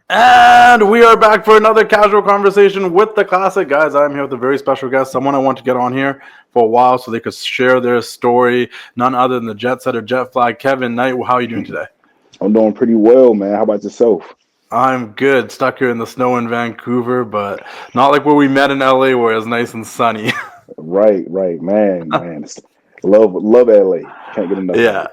And we are back for another casual conversation with the classic guys. I'm here with a very special guest, someone I want to get on here for a while so they could share their story. None other than the Jet Setter, Jet Flag, Kevin Knight. How are you doing today? I'm doing pretty well, man. How about yourself? I'm good. Stuck here in the snow in Vancouver, but not like where we met in LA where it's nice and sunny. Right, man. Love LA. Can't get enough of Yeah, it.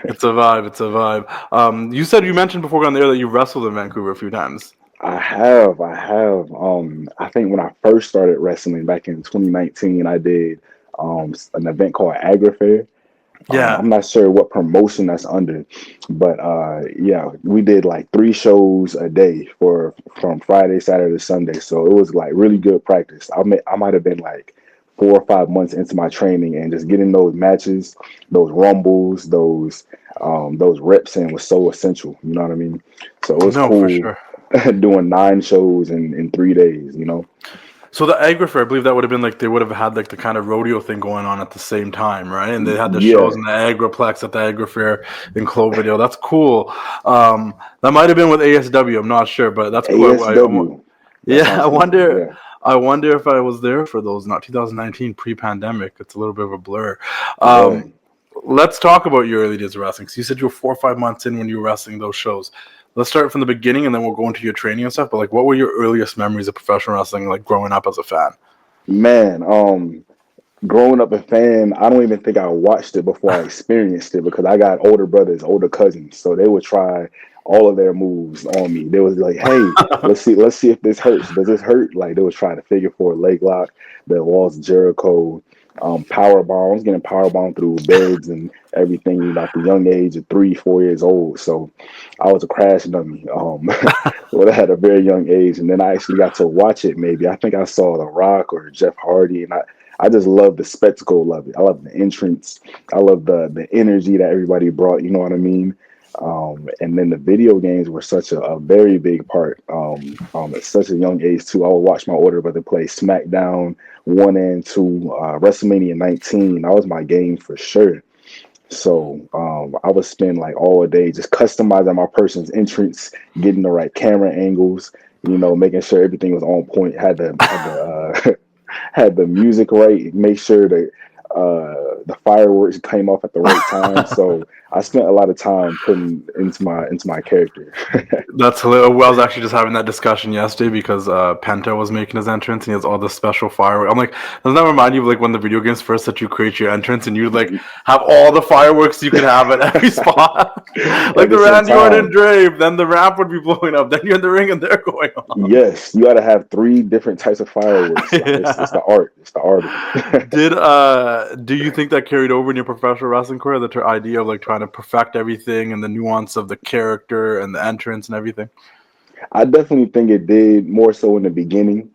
it's a vibe. It's a vibe. You mentioned before we got on the air that you wrestled in Vancouver a few times. I have. I think when I first started wrestling back in 2019, I did an event called Agri Fair. Yeah. I'm not sure what promotion that's under, but yeah, we did like 3 shows a day for from Friday, Saturday, Sunday. So it was like really good practice. I might have been like 4 or 5 months into my training, and just getting those matches, those rumbles, those reps in was so essential. You know what I mean? So it was No, for cool sure. doing 9 shows in 3 days. You know? So the Agri Fair, I believe that would have been like they would have had like the kind of rodeo thing going on at the same time, right? And they had the shows Yeah, in the Agriplex at the Agri Fair in Cloverdale. That's cool. That might have been with ASW. I'm not sure, but that's cool. ASW. That Yeah, sounds familiar. Yeah. I wonder if I was there for those. Not 2019 pre-pandemic. It's a little bit of a blur. Yeah. Um, let's talk about your early days of wrestling. So you said you were 4 or 5 months in when you were wrestling those shows. Let's start from the beginning, and then we'll go into your training and stuff. But like, what were your earliest memories of professional wrestling, like growing up as a fan? Man, growing up a fan, I don't even think I watched it before I experienced it because I got older brothers, older cousins, so they would try all of their moves on me. They was like, "Hey, let's see if this hurts. Does this hurt?" Like they was trying to figure for a leg lock, the walls of Jericho, power bombs, getting power bombed through beds and everything at the young age of 3, 4 years old. So I was a crash dummy. Well, at a very young age, and then I actually got to watch it. Maybe I think I saw The Rock or Jeff Hardy, and I just love the spectacle of it. I love the entrance. I love the energy that everybody brought. You know what I mean? And then the video games were such a very big part. At such a young age too. I would watch my older brother play SmackDown 1 and 2, WrestleMania 19. That was my game for sure. So I would spend like all day just customizing my person's entrance, getting the right camera angles, making sure everything was on point. Had the music right, make sure that the fireworks came off at the right time. So I spent a lot of time putting into my character. That's hilarious. I was actually just having that discussion yesterday because Penta was making his entrance and he has all the special fireworks. I'm like, doesn't that remind you of like when the video games first that you create your entrance and you like have all the fireworks you could have at every spot? Like At the the same Randy Orton time, drave, then the ramp would be blowing up, then you're in the ring and they're going off. yes, you got to have 3 different types of fireworks. Like it's Yeah. the art. It's the art of it. Do you think that carried over in your professional wrestling career, the idea of like trying to perfect everything and the nuance of the character and the entrance and everything? I definitely think it did more so in the beginning,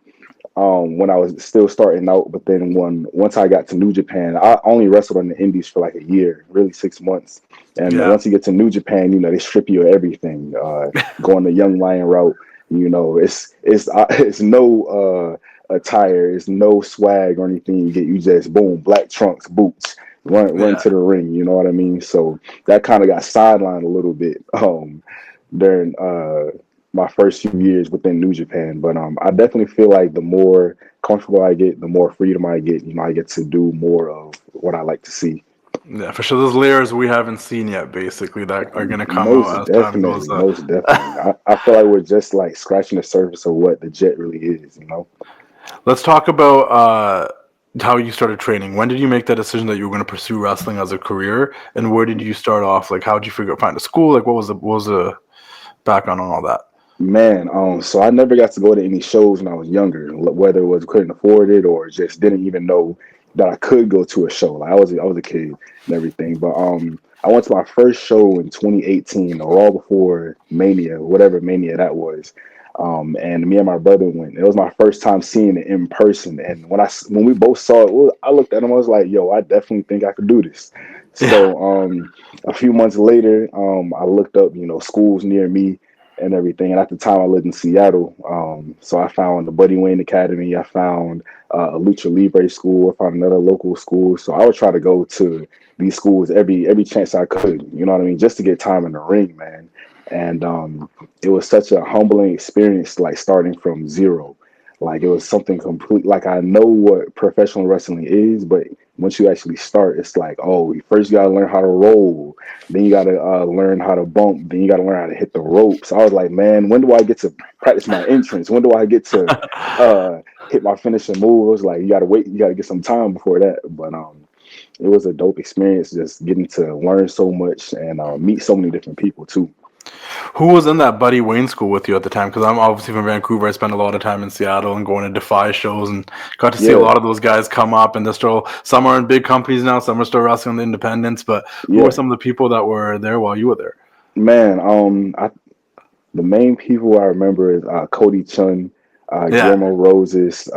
when I was still starting out. But then once I got to New Japan, I only wrestled on the Indies for like a year, really 6 months. And Yeah. once you get to New Japan, they strip you of everything. Going the Young Lion route, it's no attire, it's no swag or anything. You get you just boom, black trunks, boots. Run Yeah. to the ring, you know what I mean? So that kind of got sidelined a little bit during my first few years within New Japan. But I definitely feel like the more comfortable I get, the more freedom I get. I get to do more of what I like to see. Yeah, for sure. Those layers we haven't seen yet, basically, that are gonna come out Most as time goes definitely, on. most definitely. I feel like we're just like scratching the surface of what the jet really is. Let's talk about how you started training. When did you make that decision that you were going to pursue wrestling as a career, and where did you start off? Like, how did you find a school? Like, what was the background on all that? Man, so I never got to go to any shows when I was younger, whether it was couldn't afford it or just didn't even know that I could go to a show. Like I was a kid and everything, but I went to my first show in 2018, the Raw before Mania, whatever Mania that was. And me and my brother went. It was my first time seeing it in person, and when we both saw it, I looked at him. I was like, "Yo, I definitely think I could do this." Yeah, So a few months later, I looked up, schools near me and everything. And at the time, I lived in Seattle, so I found the Buddy Wayne Academy. I found a Lucha Libre school. I found another local school. So I would try to go to these schools every chance I could. You know what I mean, just to get time in the ring, man. and it was such a humbling experience, like starting from zero. Like it was something complete. Like I know what professional wrestling is, but once you actually start, it's like, oh, first you gotta learn how to roll, then you gotta learn how to bump, then you gotta learn how to hit the ropes. I was like, man, when do I get to practice my entrance? When do I get to hit my finishing move? It was like you gotta wait, you gotta get some time before that. But it was a dope experience, just getting to learn so much and meet so many different people too. Who was in that Buddy Wayne school with you at the time? Because I'm obviously from Vancouver. I spent a lot of time in Seattle and going to Defy shows and got to see a Yeah, lot of those guys come up. And they're still, some are in big companies now, some are still wrestling the independents. But who were yeah, some of the people that were there while you were there? man. The main people I remember is Cody Chun, Yeah, Guillermo Roses,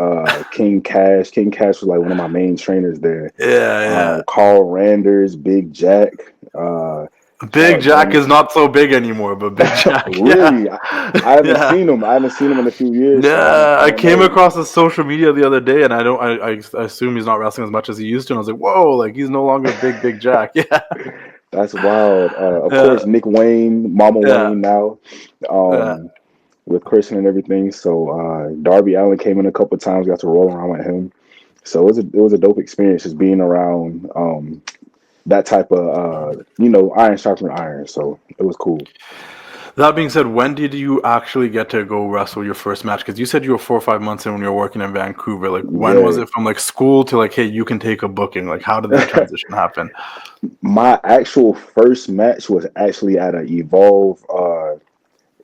King Cash. King Cash was like one of my main trainers there. yeah. Carl Randers, Big Jack, Big Chad Jack is Bennett. not so big anymore, but Big Jack, yeah, Really, I haven't yeah. seen him. I haven't seen him in a few years, so Yeah, I I don't came know. across his social media the other day, and I don't. I assume he's not wrestling as much as he used to. And I was like, "Whoa!" Like he's no longer Big Jack. Yeah, That's wild. Of yeah, course, Nick Wayne, Mama yeah, Wayne now, yeah. um, with Christian and everything. So Darby Allen came in a couple of times. Got to roll around with him. So it was a dope experience just being around that type of iron sharpening iron. So it was cool. That being said, when did you actually get to go wrestle your first match? Because you said you were 4 or 5 months in when you were working in Vancouver. Like, when was Yeah. it from like school to like, hey, you can take a booking? Like, how did that transition happen? My actual first match was actually at a Evolve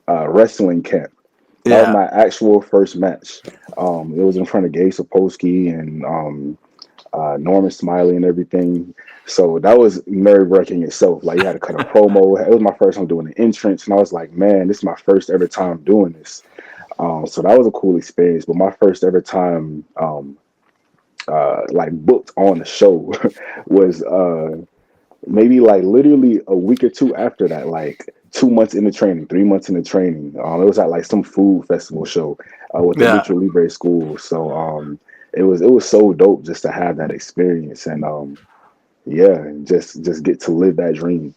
wrestling camp. That was Yeah, my actual first match. It was in front of Gabe Sapolsky and Norman Smiley and everything. So that was nerve wracking itself. Like you had to cut a promo. It was my first time doing an entrance, and I was like, man, this is my first ever time doing this. So that was a cool experience. But my first ever time, like booked on the show, was maybe like literally a week or two after that. Like 2 months into training, 3 months into training. It was at like some food festival show with the yeah. Lucha Libre school. So it was so dope just to have that experience and yeah, just get to live that dream.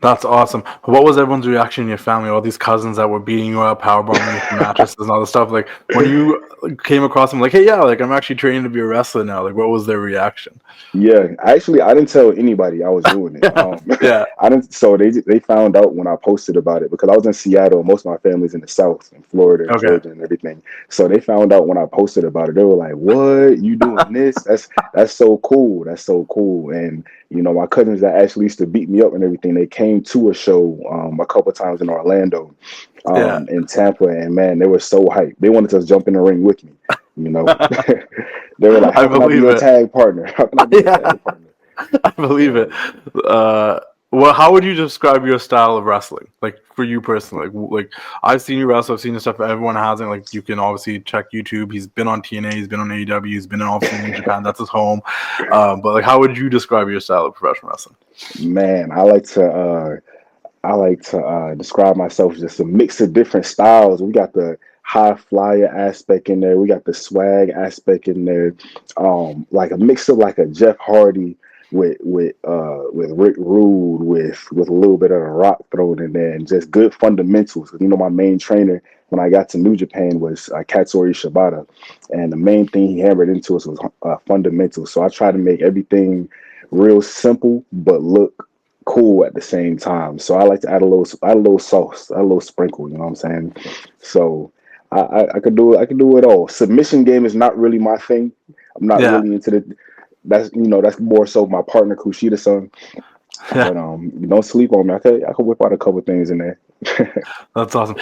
That's awesome. What was everyone's reaction in your family? All these cousins that were beating you up, powerbombing you from mattresses and all this stuff. Like when you came across them, like, hey, yeah, like I'm actually training to be a wrestler now. Like, what was their reaction? Yeah, actually, I didn't tell anybody I was doing it. Yeah. I didn't. So they found out when I posted about it because I was in Seattle. Most of my family's in the South, in Florida and Okay. Georgia and everything. So they found out when I posted about it. They were like, "What? You doing this? That's so cool. That's so cool." And my cousins that actually used to beat me up and everything, they came to a show a couple times in Orlando, Yeah. in Tampa, and man, they were so hyped. They wanted to jump in the ring with me. You know, they were like, I "How can I be believe your it. tag partner? How can I be your Yeah. tag partner?" I believe it. So Uh, well, how would you describe your style of wrestling? Like for you personally, like I've seen you wrestle, I've seen the stuff that everyone hasn't. Like you can obviously check YouTube. He's been on TNA, he's been on AEW, he's been obviously in New Japan. That's his home. But like, how would you describe your style of professional wrestling? man, I like to describe myself as just a mix of different styles. We got the high flyer aspect in there. We got the swag aspect in there. Like a mix of like a Jeff Hardy with Rick Rude with a little bit of a rock thrown in there and just good fundamentals. My main trainer when I got to New Japan was Katsuyori Shibata, and the main thing he hammered into us was fundamentals. So I try to make everything real simple but look cool at the same time. So I like to add a little sauce, add a little sprinkle. You know what I'm saying? So I could do it. I could do it all. Submission game is not really my thing. I'm not Yeah, really into the. That's more so my partner Kushida son. yeah, But don't sleep on me. I could whip out a couple things in there. that's awesome.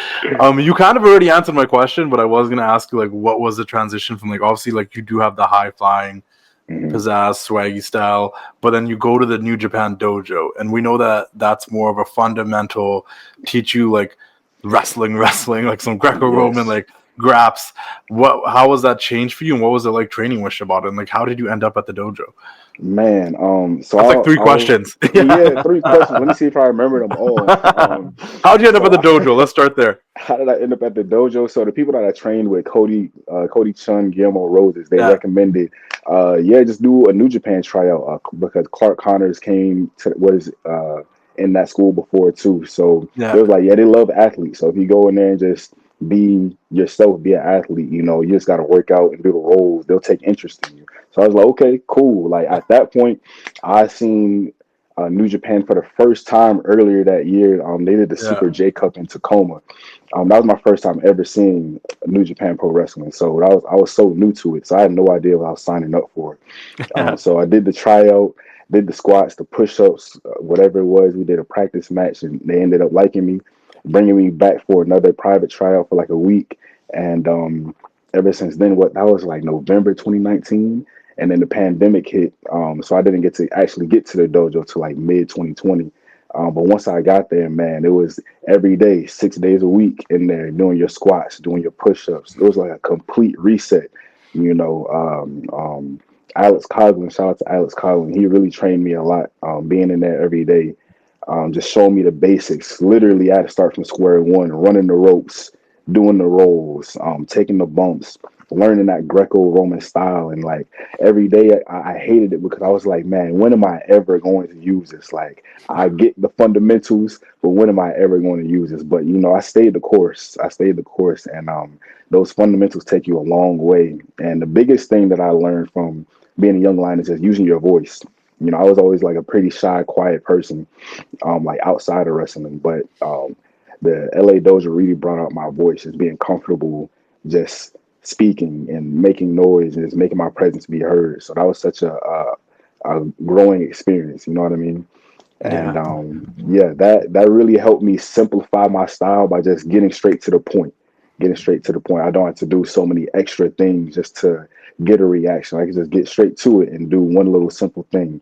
You kind of already answered my question, but I was gonna ask you like, what was the transition from like obviously like you do have the high flying Mhm. pizzazz, swaggy style. But then you go to the New Japan Dojo, and we know that that's more of a fundamental teach you like wrestling, like some Greco-Roman Yes. like graps. How was that change for you, and what was it like training with Shibata, and like how did you end up at the dojo? Man, so That's like three I'll questions. yeah, Yeah. 3 questions. Let me see if I remember them all. How'd you end up at So the dojo? Let's start there. how did I end up at the dojo? So the people that I trained with, Cody Chun, Guillermo Roses, they Yeah. recommended, yeah, just do a New Japan tryout because Clark Connors came to in that school before too. So it Yeah. was like, yeah, they love athletes. So if you go in there and just be yourself, be an athlete, you know, you just got to work out and do the roles. They'll take interest in you. So I was like, okay, cool. Like at that point, I seen New Japan for the first time earlier that year. They did the Yeah. Super J Cup in Tacoma. That was my first time ever seeing New Japan Pro Wrestling. So I was so new to it. So I had no idea what I was signing up for. Yeah. So I did the tryout, did the squats, the push-ups, whatever it was. We did a practice match, and they ended up liking me, bringing me back for another private tryout for like a week. And ever since then, what that was like November 2019, and then the pandemic hit. So I didn't get to actually get to the dojo till like mid 2020. But once I got there, man, it was every day, 6 days a week in there, doing your squats, doing your push-ups. It was like a complete reset, you know. Alex Coughlin, shout out to Alex Coughlin. He really trained me a lot. Being in there every day, just showing me the basics. Literally, I had to start from square one, running the ropes, doing the rolls, taking the bumps, learning that Greco-Roman style. And like every day, I hated it because I was like, man, when am I ever going to use this? Like, I get the fundamentals, but when am I ever going to use this? But you know, I stayed the course. And those fundamentals take you a long way. And the biggest thing that I learned from being a young lion is just using your voice. You know, I was always like a pretty shy, quiet person, like outside of wrestling. But the LA Dojo really brought out my voice, just being comfortable, just speaking and making noise and just making my presence be heard. So that was such a growing experience. You know what I mean? And Yeah. yeah, that really helped me simplify my style by just getting straight to the point. Getting straight to the point. I don't have to do so many extra things just to get a reaction. I can just get straight to it and do one little simple thing.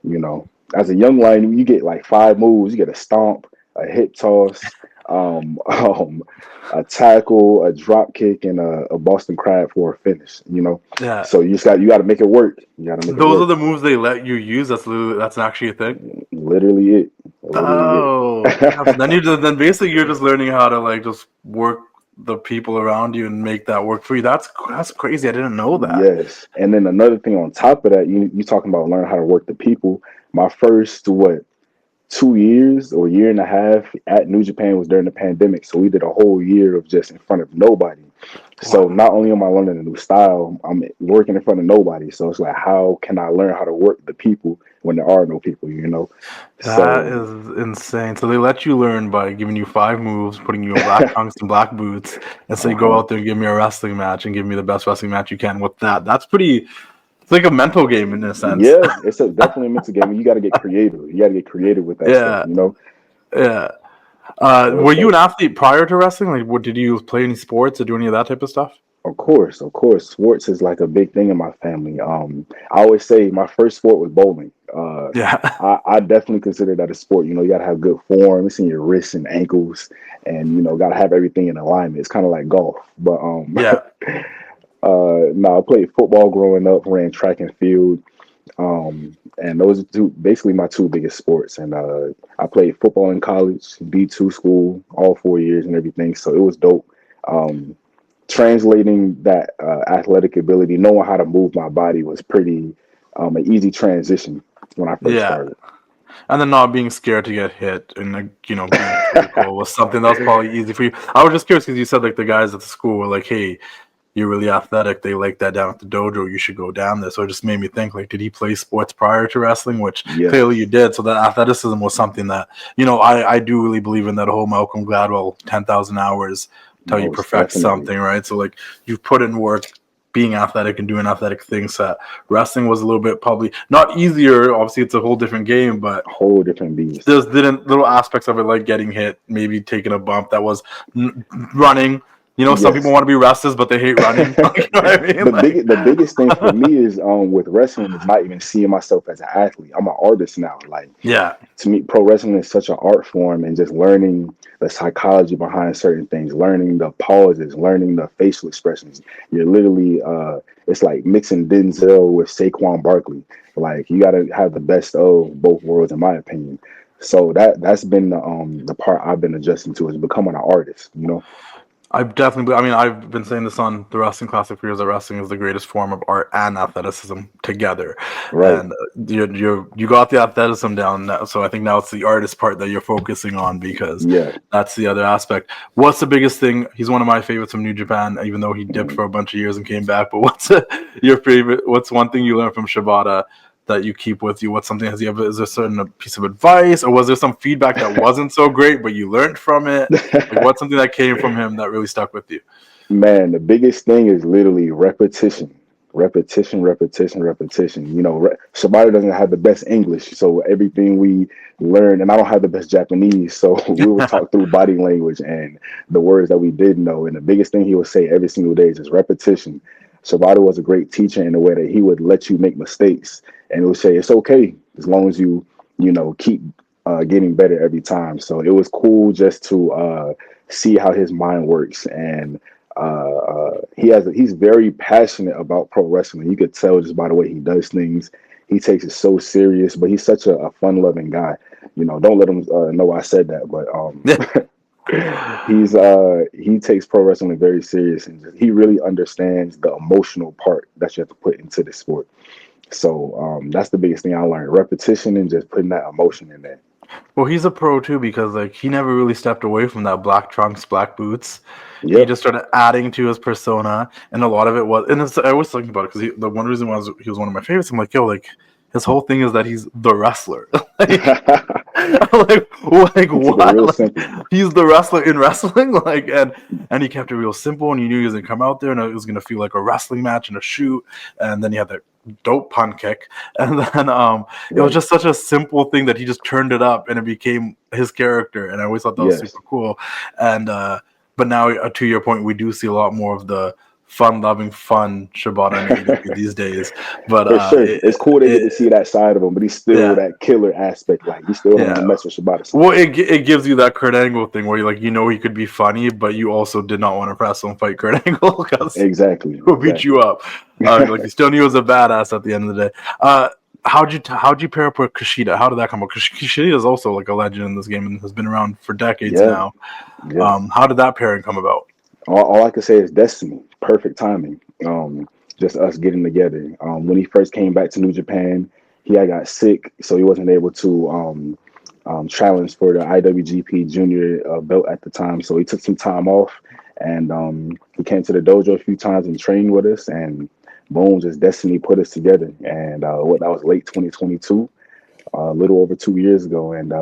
You know, as a young lion, you get like 5 moves. You get a stomp, a hip toss, a tackle, a drop kick, and a Boston Crab for a finish. You know, Yeah. so you got to make it work. You got to make it Those are work. the moves they let you use. That's actually a thing. Literally it. Literally Oh, damn. So then it. then basically you're just learning how to like just work the people around you and make that work for you. That's crazy. I didn't know that. Yes. And then another thing on top of that, you talking about learning how to work the people. My first 2 years or year and a half at New Japan was during the pandemic. So we did a whole year of just in front of nobody. So Wow. not only am I learning a new style, I'm working in front of nobody. So it's like, how can I learn how to work the people when there are no people, you know? That So is insane. So they let you learn by giving you 5 moves, putting you in black trunks and black boots, and say go uh-huh. out there and give me a wrestling match and give me the best wrestling match you can with that. That's pretty. It's like a mental game in a sense. Yeah, it's definitely a mental game. You got to get creative. You got to get creative with that stuff, Yeah, you know? yeah. So Were it's you an dope. athlete prior to wrestling? Like, did you play any sports or do any of that type of stuff? Of course. Sports is like a big thing in my family. I always say my first sport was bowling. Yeah, I definitely consider that a sport. You know, you got to have good form. It's in your wrists and ankles, and you know, got to have everything in alignment. It's kind of like golf. But yeah. no, I played football growing up, ran track and field, and those are basically my two biggest sports. And I played football in college, D2 school, all 4 years and everything. So it was dope. Um, Translating that athletic ability, knowing how to move my body was pretty an easy transition when I first Yeah, started. and then not being scared to get hit and like being physical was something that was probably easy for you. I was just curious because you said like the guys at the school were like, "Hey, you're really athletic. They like that down at the dojo. You should go down there." So it just made me think like, did he play sports prior to wrestling? Which clearly you Yes, did. So that athleticism was something that I do really believe in that whole Malcolm Gladwell 10,000 hours till you most perfect definitely. something, right? So like you've put in work being athletic and doing athletic things that wrestling was a little bit probably not easier. Obviously, it's a whole different game, but Whole different beast. there's didn't little aspects of it like getting hit, maybe taking a bump that was running. Some people Yes. want to be wrestlers, but they hate running. You know what I mean? Like, The biggest thing for me is with wrestling is not even seeing myself as an athlete. I'm an artist now. Like yeah, to me, pro wrestling is such an art form, and just learning the psychology behind certain things, learning the pauses, learning the facial expressions. You're literally, it's like mixing Denzel with Saquon Barkley. Like you got to have the best of both worlds, in my opinion. So that's been the part I've been adjusting to is becoming an artist. You know. I've definitely, I mean, I've been saying this on the Wrestling Classic for years that wrestling is the greatest form of art and athleticism together. Right. And you got the athleticism down now, so I think now it's the artist part that you're focusing on because Yeah. that's the other aspect. What's the biggest thing? He's one of my favorites from New Japan, even though he dipped Mhm. for a bunch of years and came back. But what's your favorite? What's one thing you learned from Shibata that you keep with you? What's something has you ever? Is there a certain piece of advice, or was there some feedback that wasn't so great, but you learned from it? Like, what's something that came from him that really stuck with you? Man, the biggest thing is literally repetition. Repetition, repetition, repetition. You know, Shibata doesn't have the best English, so everything we learn, and I don't have the best Japanese, so we would talk through body language and the words that we did know. And the biggest thing he would say every single day is just repetition. Shibata was a great teacher in the way that he would let you make mistakes, and he would say it's okay as long as you keep getting better every time. So it was cool just to see how his mind works and he's very passionate about pro wrestling. You could tell just by the way he does things. He takes it so serious, but he's such a fun-loving guy. You know, don't let him know I said that, but he takes pro wrestling very serious, and he really understands the emotional part that you have to put into the sport. So that's the biggest thing I learned: repetition and just putting that emotion in there. Well, he's a pro too because like he never really stepped away from that black trunks, black boots. He Yep. just started adding to his persona, and a lot of it was. And I was thinking about it because the one reason was he was one of my favorites. I'm like, yo, like his whole thing is that he's the wrestler. like, like Keep it what? real Like simple. he's the wrestler in wrestling. Like and he kept it real simple, and you knew he was gonna come out there and it was gonna feel like a wrestling match and a shoot, and then he had that dope pun kick, and then it was Right. just such a simple thing that he just turned it up and it became his character, and I always thought that was Yes. super cool. And but now, to your point, we do see a lot more of the fun Shibata in AEW these days. But For sure. It's cool to get to see that side of him, but he's still yeah, that killer aspect. Like, you still don't want yeah. to mess with Shibata Well, sometimes. it gives you that Kurt Angle thing where he could be funny, but you also did not want to wrestle and fight Kurt Angle because Exactly. he'll beat you Exactly. up. Like you still knew he was a badass at the end of the day. How'd you pair up with Kushida? How did that come up? Kushida is also like a legend in this game and has been around for decades Yeah. now. Yeah. How did that pairing come about? All I can say is destiny. Perfect timing. Just us getting together. When he first came back to New Japan, he had got sick, so he wasn't able to challenge for the IWGP Junior belt at the time. So he took some time off, and he came to the dojo a few times and trained with us. And boom, just destiny put us together. And that was late 2022, a little over 2 years ago. And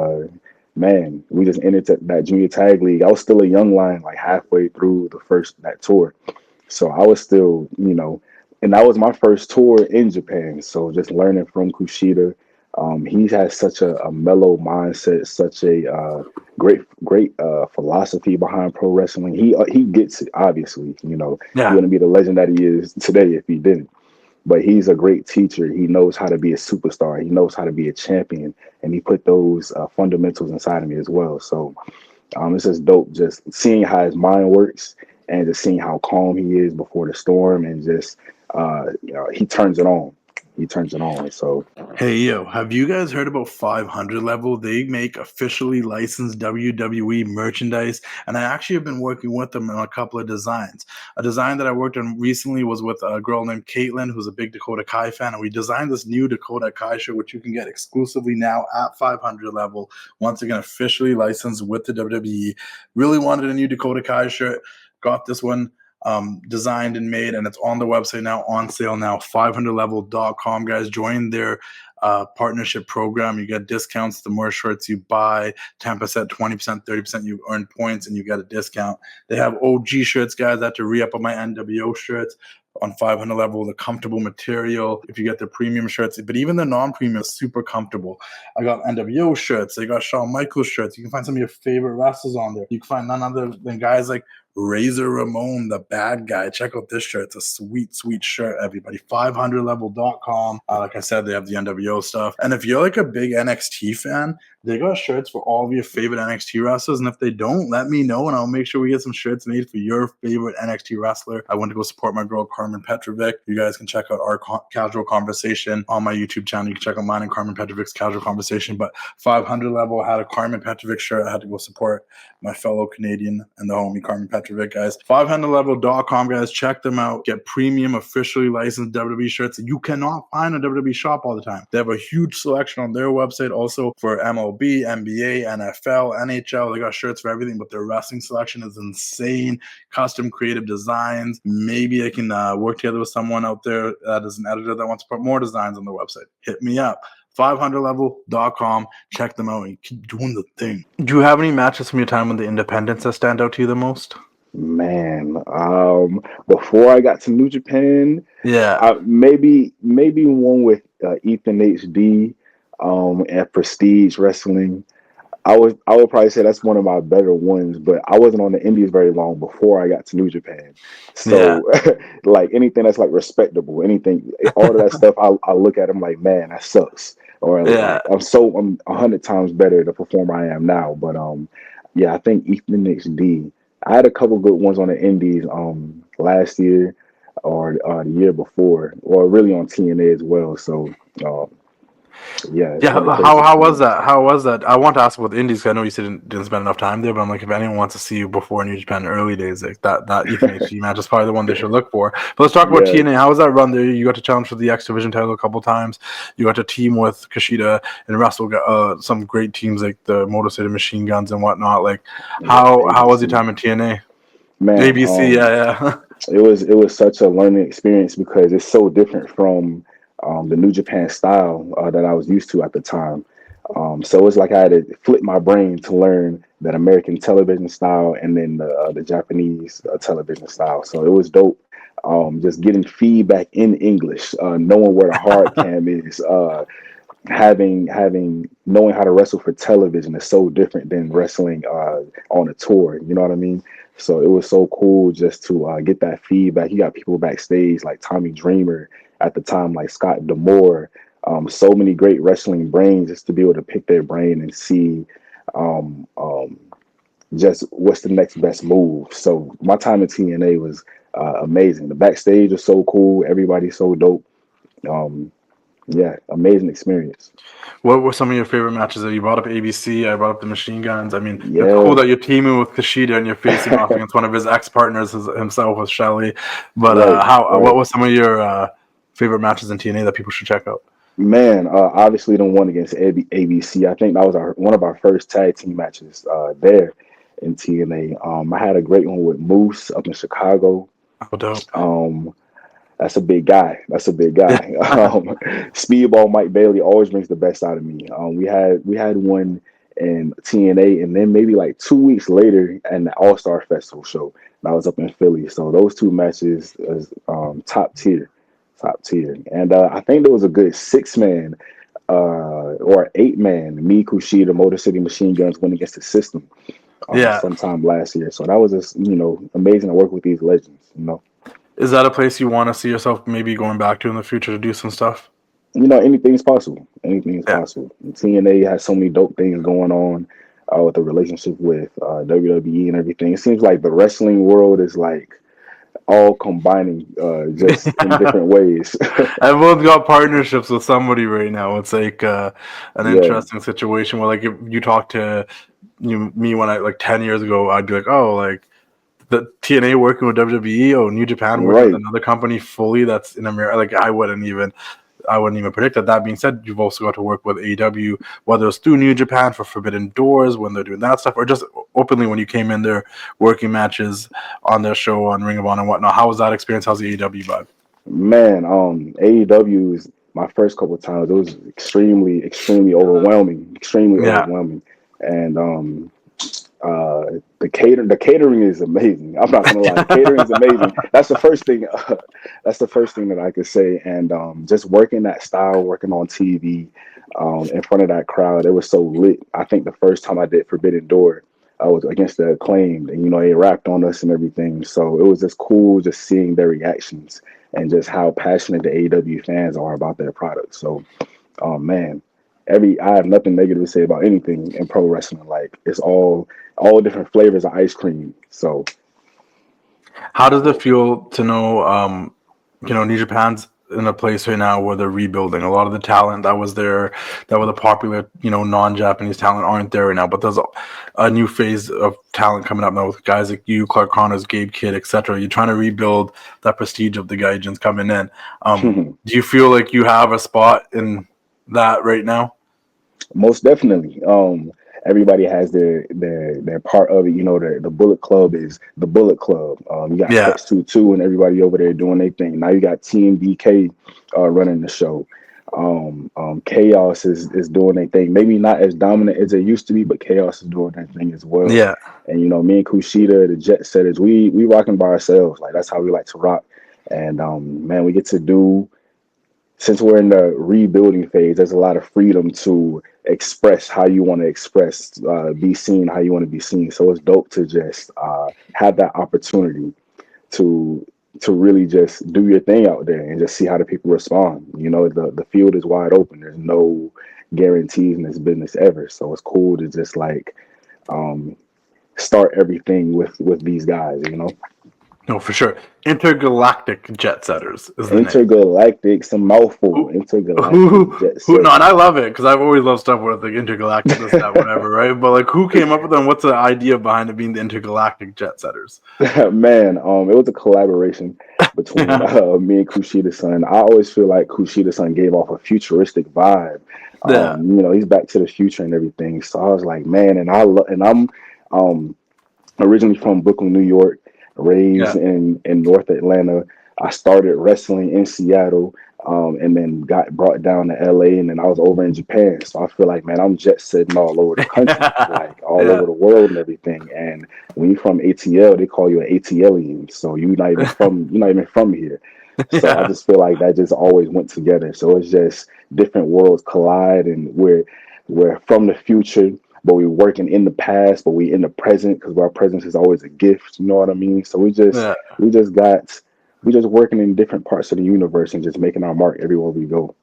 man, we just entered that junior tag league. I was still a young lion, like halfway through that tour. So I was still, and that was my first tour in Japan. So just learning from Kushida, he has such a mellow mindset, such a great philosophy behind pro wrestling. He gets it. Obviously, he Yeah, wouldn't be the legend that he is today if he didn't. But he's a great teacher. He knows how to be a superstar. He knows how to be a champion, and he put those fundamentals inside of me as well. So it's just dope, just seeing how his mind works and just seeing how calm he is before the storm, and just he turns it on. He turns it on. So hey, yo, have you guys heard about 500 Level? They make officially licensed WWE merchandise, and I actually have been working with them on a couple of designs. A design that I worked on recently was with a girl named Caitlin, who's a big Dakota Kai fan, and we designed this new Dakota Kai shirt, which you can get exclusively now at 500 Level. Once again, officially licensed with the WWE. Really wanted a new Dakota Kai shirt. Got this one designed and made, and it's on the website now, on sale now, 500level.com. Guys, join their partnership program. You get discounts the more shirts you buy, 10%, 20%, 30%. You earn points and you get a discount. They have OG shirts, guys. I had to re-up on my NWO shirts on 500 Level, the comfortable material if you get the premium shirts, but even the non-premium is super comfortable. I got NWO shirts. They got Shawn Michaels shirts. You can find some of your favorite wrestlers on there. You can find none other than guys like Razor Ramon, the bad guy. Check out this shirt. It's a sweet, sweet shirt, everybody. 500level.com. Like I said, they have the NWO NWO stuff. And if you're like a big NXT fan, they got shirts for all of your favorite NXT wrestlers. And if they don't, let me know and I'll make sure we get some shirts made for your favorite NXT wrestler. I went to go support my girl Carmen Petrovic. You guys can check out our casual conversation on my YouTube channel. You can check out mine and Carmen Petrovic's casual conversation. But 500 level, I had a Carmen Petrovic shirt. I had to go support my fellow Canadian and the homie Carmen Petrovic, guys. 500level.com, guys. Check them out. Get premium officially licensed WWE shirts that you cannot find in a WWE shop all the time. They have a huge selection on their website also for MLB, NBA, NFL, NHL. They got shirts for everything, but their wrestling selection is insane. Custom creative designs. Maybe I can work together with someone out there that is an editor that wants to put more designs on the website. Hit me up. 500level.com. Check them out and keep doing the thing. Do you have any matches from your time with the independents that stand out to you the most? Man, before I got to New Japan, Yeah. maybe one with Ethan HD and Prestige Wrestling. I would probably say that's one of my better ones, but I wasn't on the Indies very long before I got to New Japan. So like anything that's like respectable, anything, all of that stuff, I look at them like, man, that sucks. Or like, I'm 100 times better the performer I am now. But yeah, I think Ethan HD. I had a couple good ones on the Indies last year or the year before, or really on TNA as well. So yeah. How was that? How was that? I want to ask about the Indies. I know you said didn't spend enough time there, but I'm like, if anyone wants to see you before New Japan early days, like that Ethan HD match is probably the one they should look for. But let's talk about TNA. How was that run there? You got to challenge for the X Division title a couple times. You got to team with Kushida and wrestle some great teams like the Motor City Machine Guns and whatnot. Like, how was your time in TNA? Man, ABC, yeah. It was such a learning experience because it's so different from the New Japan style that I was used to at the time. So it's like I had to flip my brain to learn that American television style and then the Japanese television style. So it was dope. Just getting feedback in English, knowing where the hard cam is, knowing how to wrestle for television is so different than wrestling on a tour. You know what I mean? So it was so cool just to get that feedback. You got people backstage like Tommy Dreamer at the time, like Scott D'Amore, so many great wrestling brains, just to be able to pick their brain and see just what's the next best move. So my time at TNA was amazing. The backstage was so cool. Everybody's so dope. Yeah, amazing experience. What were some of your favorite matches? You brought up ABC. I brought up the Machine Guns. I mean, it's cool that you're teaming with Kushida and you're facing off against one of his ex-partners himself with Shelley. But what was some of your favorite matches in TNA that people should check out? Man, obviously the one against ABC. I think that was one of our first tag team matches there in TNA. I had a great one with Moose up in Chicago. Oh, dope. That's a big guy. Speedball Mike Bailey always brings the best out of me. We had one in TNA, and then maybe like 2 weeks later, in the All Star Festival show. And I was up in Philly, so those two matches is top tier. And I think there was a good 6-man or 8-man. Me, Kushida, Motor City Machine Guns went against the System. Sometime last year. So that was just amazing to work with these legends. Is that a place you want to see yourself maybe going back to in the future to do some stuff? Anything's possible. Anything is possible. And TNA has so many dope things going on with the relationship with WWE and everything. It seems like the wrestling world is like all combining just in different ways. Everyone's got partnerships with somebody right now. It's like an interesting situation where, like, if you talk to me when I 10 years ago, I'd be like, oh, like the TNA working with WWE, New Japan working with another company fully that's in America. Like I wouldn't even predict that. That being said, you've also got to work with AEW, whether it's through New Japan for Forbidden Doors when they're doing that stuff, or just openly when you came in there working matches on their show on Ring of Honor and whatnot. How was that experience? How's the AEW vibe? Man, AEW is my first couple of times. It was extremely overwhelming. Overwhelming. And the catering is amazing. I'm not gonna lie, the catering is amazing. That's the first thing. That's the first thing that I could say. And just working that style, working on TV, in front of that crowd, it was so lit. I think the first time I did Forbidden Door, I was against the Acclaimed, and they rapped on us and everything. So it was just cool, just seeing their reactions and just how passionate the AEW fans are about their product. So Oh man, I have nothing negative to say about anything in pro wrestling. Like it's all different flavors of ice cream. So How does it feel to know, New Japan's in a place right now where they're rebuilding? A lot of the talent that was there, that were the popular, non-Japanese talent, aren't there right now. But there's a new phase of talent coming up now with guys like you, Clark Connors, Gabe Kidd, etc. You're trying to rebuild that prestige of the Gaijins coming in. Do you feel like you have a spot in that right now? most definitely. Everybody has their part of it. You know, the Bullet Club is the Bullet Club. You got Yeah, Hex 22 and everybody over there doing their thing. Now you got TMDK running the show. Chaos is doing their thing. Maybe not as dominant as it used to be, but Chaos is doing their thing as well. yeah, And me and Kushida, the Jet Setters, we rocking by ourselves. Like that's how we like to rock. And man, we get to do since we're in the rebuilding phase, there's a lot of freedom to express how you want to express, be seen how you want to be seen. So it's dope to just have that opportunity to really just do your thing out there and just see how the people respond. The field is wide open. There's no guarantees in this business ever. So it's cool to just like um, start everything with these guys. no, for sure. Intergalactic Jet Setters is the name. Intergalactic, some mouthful. Who, who, Intergalactic Jet who? No, and Setters. I love it because I've always loved stuff with like intergalactic, this, that, whatever, right? But like, who came up with them? What's the idea behind it being the intergalactic jet setters? Man, it was a collaboration between Yeah, me and Kushida Son. I always feel like Kushida Son gave off a futuristic vibe. yeah, He's back to the future and everything. So I was like, man, and I'm um originally from Brooklyn, New York, raised yeah. in North Atlanta. I started wrestling in Seattle, and then got brought down to LA, and then I was over in Japan. So I feel like, man, I'm jet setting all over the country, like all Yeah. over the world and everything. And when you're from ATL, they call you an ATLian. So you're not even from here. So I Yeah. just feel like that just always went together. So it's just different worlds collide, and we're from the future, but we're working in the past, but we in the present because our presence is always a gift. You know what I mean? So Yeah. we just working in different parts of the universe and just making our mark everywhere we go.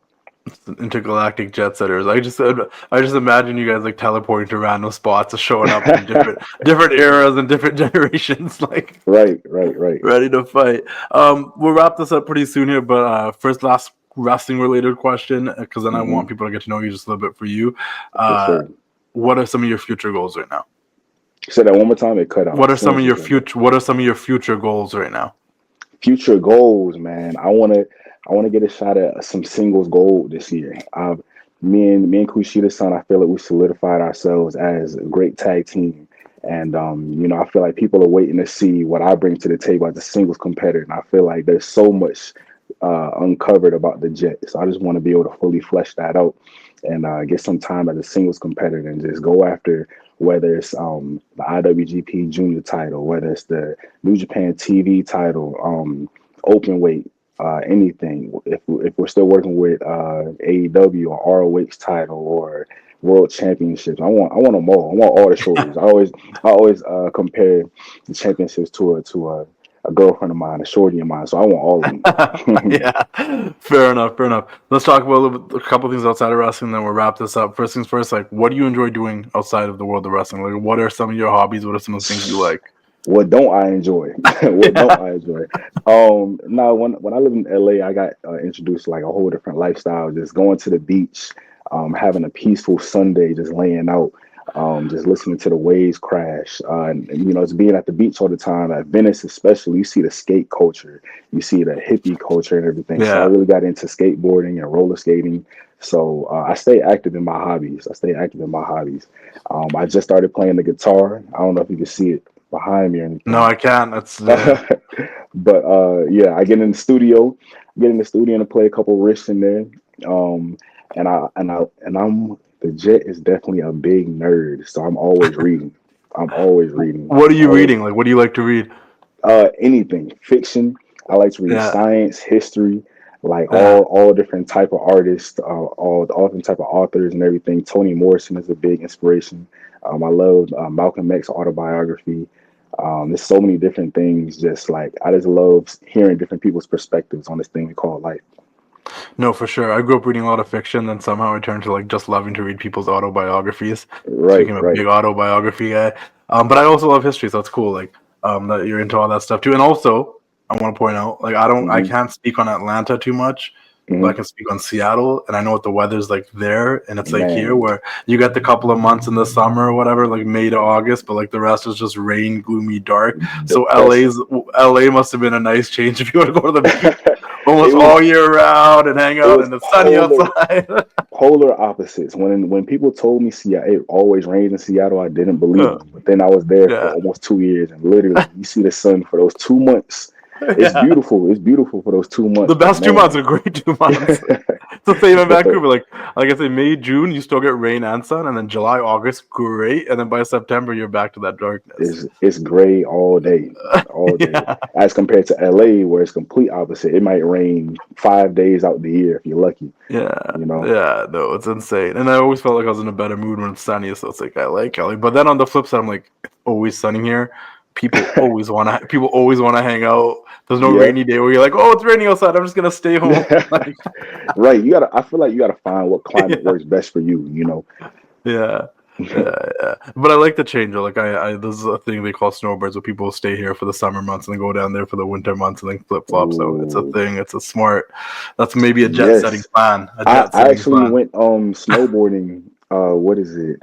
Intergalactic jet setters. I just imagine you guys like teleporting to random spots, showing up in different eras and different generations, like Right, right, right. ready to fight. We'll wrap this up pretty soon here, but first, last wrestling related question, because then I want Hmm. people to get to know you just a little bit for you. Yes, Uh, sir. what are some of your future goals right now? Say that one more time. It cut out What as are soon some of as you your said that. future What are some of your future goals right now? Future goals, man. I wanna get a shot at some singles gold this year. Me and Kushida San, I feel like we solidified ourselves as a great tag team. And I feel like people are waiting to see what I bring to the table as a singles competitor. And I feel like there's so much uncovered about the Jet. So I just want to be able to fully flesh that out and get some time as a singles competitor and just go after whether it's the IWGP Junior title, whether it's the New Japan TV title, open weight, anything. If we're still working with AEW or ROH title or World Championships, I want them all. I want all the shorties. I always compare the championships to a girlfriend of mine, a shorty of mine. So I want all of them. Yeah, fair enough. Fair enough. Let's talk about a couple things outside of wrestling, then we'll wrap this up. First things first, like, what do you enjoy doing outside of the world of wrestling? Like, what are some of your hobbies? What are some of the things you like? What don't I enjoy? What don't Yeah. I enjoy? Now when I lived in LA, I got introduced to like a whole different lifestyle. Just going to the beach, having a peaceful Sunday, just laying out, just listening to the waves crash. And it's being at the beach all the time. At Venice, especially, you see the skate culture, you see the hippie culture and everything. So I Yeah. really got into skateboarding and roller skating. So I stay active in my hobbies. I just started playing the guitar. I don't know if you can see it behind me or No, anything. I can't. That's yeah. But yeah, I get in the studio and play a couple riffs in there. Um, and the Jet is definitely a big nerd, so I'm always reading. I'm always reading. What are you Always reading? Like, what do you like to read? anything fiction. I like to read Yeah. science, history, like Yeah. all different type of artists, all different type of authors and everything. Toni Morrison is a big inspiration. I love Malcolm X autobiography. There's so many different things. Just like I just love hearing different people's perspectives on this thing we call life. No, for sure. I grew up reading a lot of fiction, then somehow I turned to like just loving to read people's autobiographies. So I Right, became a right. big autobiography guy. But I also love history, so it's cool. Like that you're into all that stuff too. And also, I want to point out, like I Hmm. can't speak on Atlanta too much, but I Hmm. can speak on Seattle, and I know what the weather's like there, and it's like here Man, where you get the couple of months in the summer or whatever, like May to August, but like the rest is just rain, gloomy, dark. So depressing. LA must have been a nice change if you want to go to the beach almost It all was year round and hang it out was and it's sunny outside. polar opposites. When people told me Seattle, it always rains in Seattle, I didn't believe Uh, them. But then I was there for yeah, almost 2 years, and literally, you see the sun for those 2 months. It's yeah. beautiful. It's beautiful for those 2 months. The But best 2 months man, are great 2 months. It's the same in but the Vancouver. Like I say, May, June, you still get rain and sun, and then July, August, great, and then by September, you're back to that darkness. it's gray all day, all day. Yeah, As compared to LA, where it's complete opposite. It might rain 5 days out the year if you're lucky. yeah, You know. yeah. No, it's insane. And I always felt like I was in a better mood when it's sunny, so it's like I like LA. But then on the flip side, I'm like, it's always sunny here. People always wanna hang out. There's no Yeah. rainy day where you're like, oh, it's raining outside. I'm just gonna stay home. Like, Right. You gotta. I feel like you gotta find what climate yeah. works best for you. You know. Yeah. Yeah. But I like the change. Like I this is a thing they call snowbirds, where people stay here for the summer months and then go down there for the winter months and then flip flop. So it's a Ooh. thing. It's a smart. That's maybe a jet setting Yes. plan. A I, jet I setting actually plan. went snowboarding. What is it?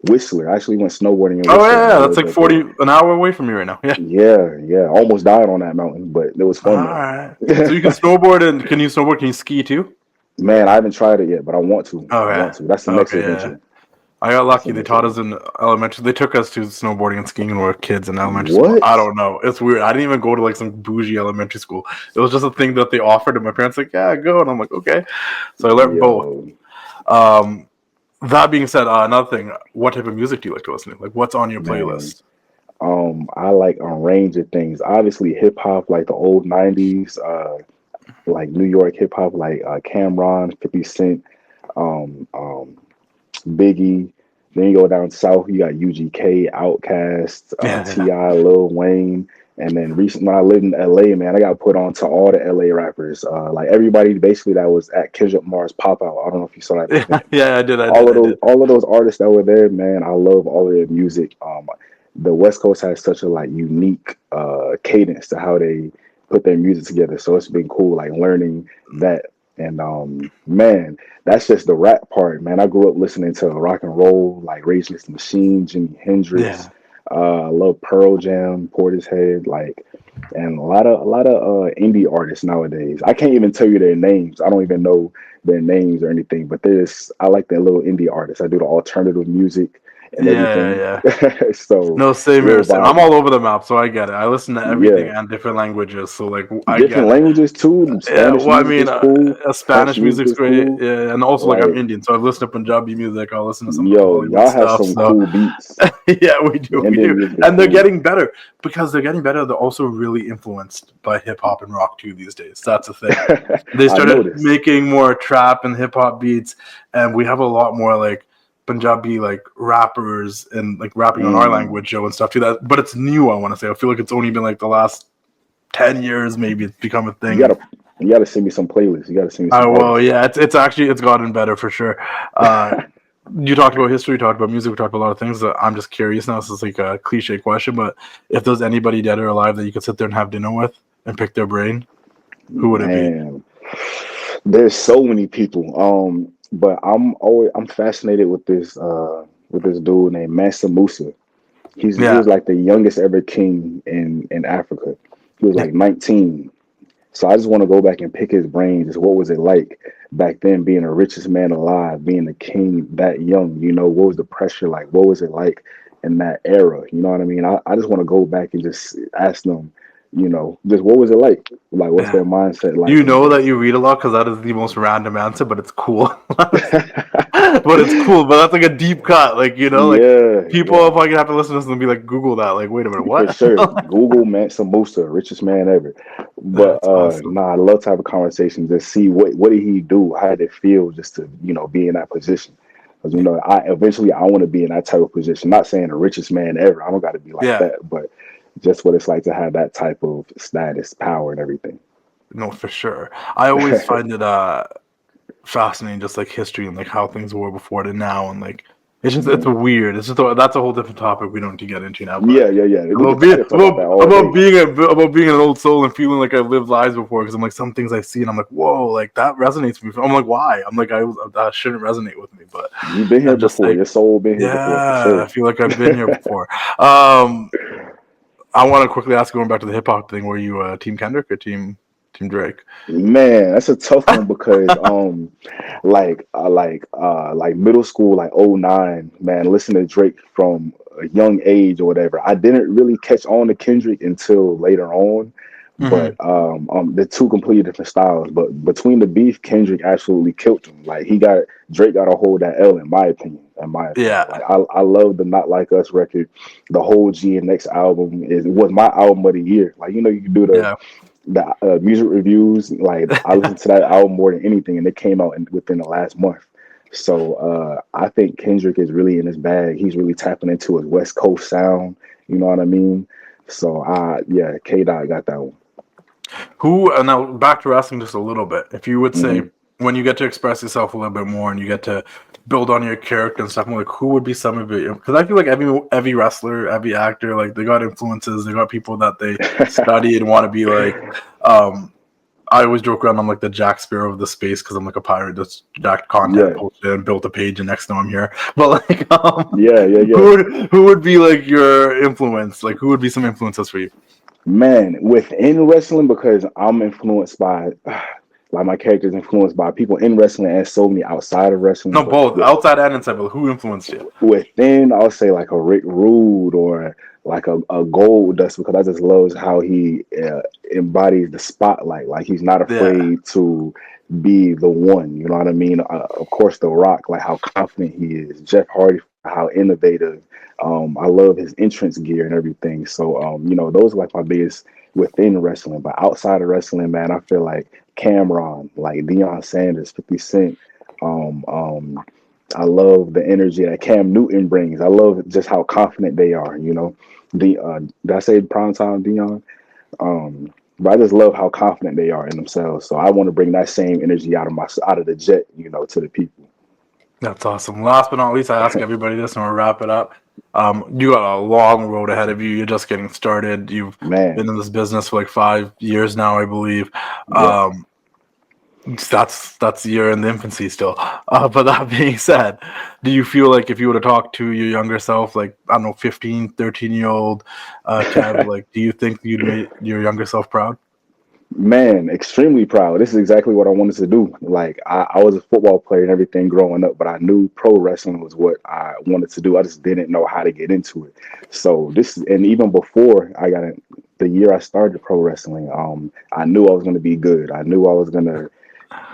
Whistler. I actually went snowboarding in Oh Whistler when I yeah, that's lived like up there. 40 an hour away from you right now. Yeah. Yeah, yeah. Almost died on that mountain, but it was All fun though. right. So you can snowboard and can you snowboard? Can you ski too? Man, I haven't tried it yet, but I want to. I Okay. want to. That's the next Okay. Yeah. adventure. I got That's the lucky. They next taught us adventure. in elementary. They took us to snowboarding and skiing when we were kids in elementary school. I What? don't know. It's weird. I didn't even go to like some bougie elementary school. It was just a thing that they offered, and my parents like, yeah, go, and I'm like, okay. So I learned both. Yo, Um, that being said, another thing. What type of music do you like to listen to? Like, what's on your man. playlist? I like a range of things. Obviously, hip hop, like the old '90s, like New York hip hop, like Cameron, 50 Cent, um, um, Biggie. Then you go down south, you got UGK, Outkast, Yeah, Ti, Lil Wayne. And then recently, when I lived in LA, man, I got put on to all the LA rappers. Like everybody basically that was at Kendrick Lamar's pop out. I don't know if you saw that yeah, event, but yeah. I did. I did. I did. all of those artists that were there, man, I love all of their music. The West Coast has such a like unique cadence to how they put their music together. So it's been cool, like learning that. And man, that's just the rap part, man. I grew up listening to rock and roll, like Rage Against the Machine, Jimi Hendrix. Yeah, I love Pearl Jam, Portishead, like, and a lot of indie artists nowadays. I can't even tell you their names. I don't even know their names or anything. But there's I like their little indie artists. I do the alternative music and yeah, everything. yeah. So No, same here. real Same. I'm vibey. all over the map, so I get it. I listen to everything Yeah, and different languages, so like I different get it. languages too. Yeah, Spanish well, I music mean, is cool. French Spanish music music's is great, cool. yeah, and also like I'm Like, Indian, so I listen to Punjabi music. I listen to some of the yo, Bollywood y'all have stuff. some So cool beats. yeah, we do, The we Indian do, music is and they're cool. getting better because they're getting better. They're also really influenced by hip hop and rock too these days. That's the thing. They I started noticed. making more trap and hip hop beats, and we have a lot more like Punjabi like rappers and like rapping on our Mm. language show and stuff too. That, but it's new. I want to say. I feel like it's only been like the last 10 years, maybe it's become a You thing. gotta you gotta send me some playlists. You gotta send me some Well, artists. yeah, it's actually it's gotten better for sure. Uh, you talked about history, you talked about music, we talked about a lot of things. I'm just curious now. This is like a cliche question, but if there's anybody dead or alive that you could sit there and have dinner with and pick their brain, who would it be? Man, there's so many people. But I'm fascinated with this dude named Mansa Musa. He Yeah, was like the youngest ever king in Africa. He was yeah, like 19. So I just want to go back and pick his brain. Just what was it like back then, being the richest man alive, being the king that young? You know, what was the pressure like? What was it like in that era? You know what I mean? I just want to go back and just ask them, just what was it like? Like, what's yeah. their mindset like? You And know that just you read a lot because that is the most random answer, but it's cool. But it's cool. But that's like a deep cut. Like like yeah, people yeah. if I could have to listen to this and be like, Google that. Like, wait a minute, For what? sure. Google Mansa Musa, richest man ever. But That's awesome. nah, I love to have a conversation, just see what did he do? How did it feel just to, be in that position? Because I want to be in that type of position. Not saying the richest man ever. I don't gotta be like Yeah. that, but just what it's like to have that type of status, power and everything. No, for sure. I always find it fascinating, just like history and like how things were before to now, and like it's weird. It's just that's a whole different topic we don't need to get into now. But Yeah. We could probably talk about that all about day. about being an old soul and feeling like I've lived lives before, because I'm like, some things I see and I'm like, whoa, like that resonates with me. I'm like, why? I'm like, that shouldn't resonate with me, but You've been here I just before. like, Your soul been here before for yeah, I sure. feel like I've been here before. I want to quickly ask, going back to the hip hop thing, were you Team Kendrick or Team Drake? Man, that's a tough one because like middle school, like '09, man, listen to Drake from a young age or whatever. I didn't really catch on to Kendrick until later on, Mm-hmm. but they're two completely different styles. But between the beef, Kendrick absolutely killed him. Like Drake got to hold that L in my opinion. Yeah, Like I love the Not Like Us record. The whole G and X album was my album of the year. Like you can do yeah. the music reviews. Like I listened to that album more than anything, and it came out within the last month. So I think Kendrick is really in his bag. He's really tapping into his West Coast sound. You know what I mean? So yeah, K Dot got that one. Who now back to wrestling just a little bit. If you would say, Hmm. when you get to express yourself a little bit more and you get to build on your character and stuff, like who would be some of it? Because I feel like every wrestler, every actor, like they got influences, they got people that they study and want to be like. Um, I always joke around. I'm like the Jack Sparrow of the space because I'm like a pirate that's jacked content, Yeah, posted and built a page, and next thing I'm here. But like, yeah. who would be like your influence? Like, who would be some influences for you? Man, within wrestling, because I'm influenced by, like my character's influenced by people in wrestling and so many outside of wrestling. No, But both outside and inside. But who influenced you? within, I'll say like a Rick Rude or like a Gold Dust, because I just love how he embodies the spotlight. Like he's not Yeah. afraid to be the one. You know what I mean? Of course, The Rock, like how confident he is. Jeff Hardy, how innovative. I love his entrance gear and everything. So, those are like my biggest within wrestling. But outside of wrestling, man, I feel like Cameron, like Deion Sanders, 50 Cent. I love the energy that Cam Newton brings. I love just how confident they are. Did I say prime time Dion? But I just love how confident they are in themselves. So I want to bring that same energy out of the jet, to the people. That's awesome. Last but not least, I ask everybody this, and we'll wrap it up. You got a long road ahead of you. You're just getting started. You've been Man, in this business for like 5 years now, I believe. yep. That's you're in the infancy still. But that being said, do you feel like if you were to talk to your younger self, like I don't know, 15, 13-year-old Kev, like do you think you'd make your younger self proud? Man, extremely proud. This is exactly what I wanted to do. Like I was a football player and everything growing up, but I knew pro wrestling was what I wanted to do. I just didn't know how to get into it. So and even before the year I started pro wrestling, I knew I was going to be good. I knew I was going to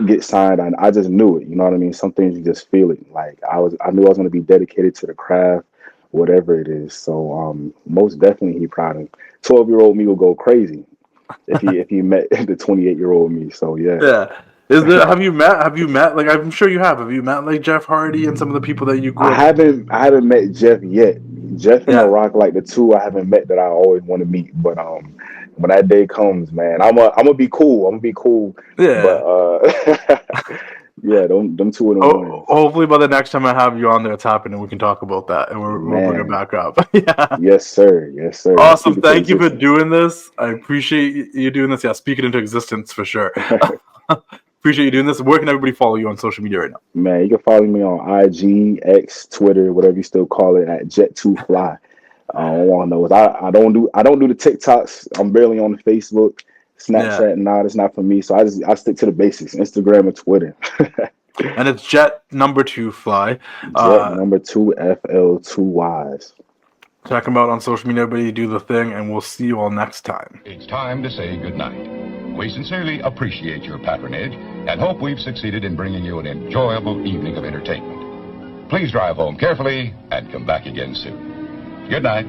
get signed. I just knew it. You know what I mean? Some things you just feel it. Like I knew I was going to be dedicated to the craft, whatever it is. So most definitely he proud of. 12-year-old me will go crazy if he met the 28-year-old me. So yeah. Yeah. Is there have you met like I'm sure you have you met like Jeff Hardy and some of the people that you I grew up with? haven't I haven't met Jeff yet. Jeff and The Yeah. Rock, like the two I haven't met that I always want to meet. But when that day comes, man, I'm gonna be cool. I'm gonna be cool. But Yeah. yeah, them two are the Oh, ones. hopefully by the next time I have you on there, it's happening. We can talk about that, and we'll bring it Man, back up. Yeah. yes sir, yes sir. Let's speak Awesome. it to Thank you for existence. doing this. I appreciate you doing this. Yeah, speak it into existence for sure. Appreciate you doing this. Where can everybody follow you on social media right now? Man, you can follow me on IG, X, Twitter, whatever you still call it, at Jet2Fly. All I know is I don't do the TikToks. I'm barely on the Facebook, Yeah. Snapchat. Nah, that's not for me. So I stick to the basics: Instagram and Twitter. And it's Jet number two fly. Jet Uh, number two FL2Ys. check them out on social media. Everybody do the thing, and we'll see you all next time. It's time to say goodnight. We sincerely appreciate your patronage and hope we've succeeded in bringing you an enjoyable evening of entertainment. Please drive home carefully and come back again soon. Good night.